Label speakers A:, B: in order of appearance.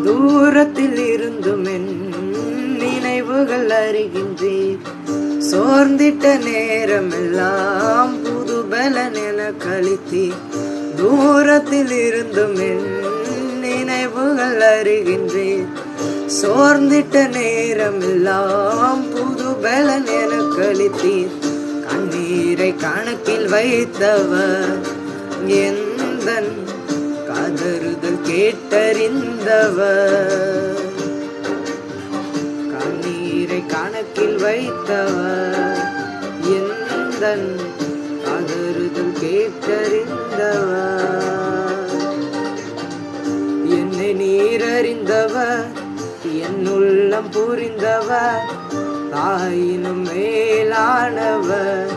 A: தூரத்தில் இருந்தும் என் நினைவுகள் அறிகின்றேன். சோர்ந்திட்ட நேரமெல்லாம் புது பலன் என கழித்தேன். தூரத்தில் இருந்தும் என் நினைவுகள் அறிகின்றேன். சோர்ந்திட்ட நேரமெல்லாம் புது பலன் என கழித்தேன். கண்ணீரை கணக்கில் வைத்தவர், எந்தன் கதறுதல் கேட்டறிந்தவர். கண்ணீரை கணக்கில் வைத்தவர், எந்தன் கதறுதல் கேட்டறிந்தவர். என்னை நீரறிந்தவர், என் உள்ளம் புரிந்தவர், தாயினும் மேலானவர்.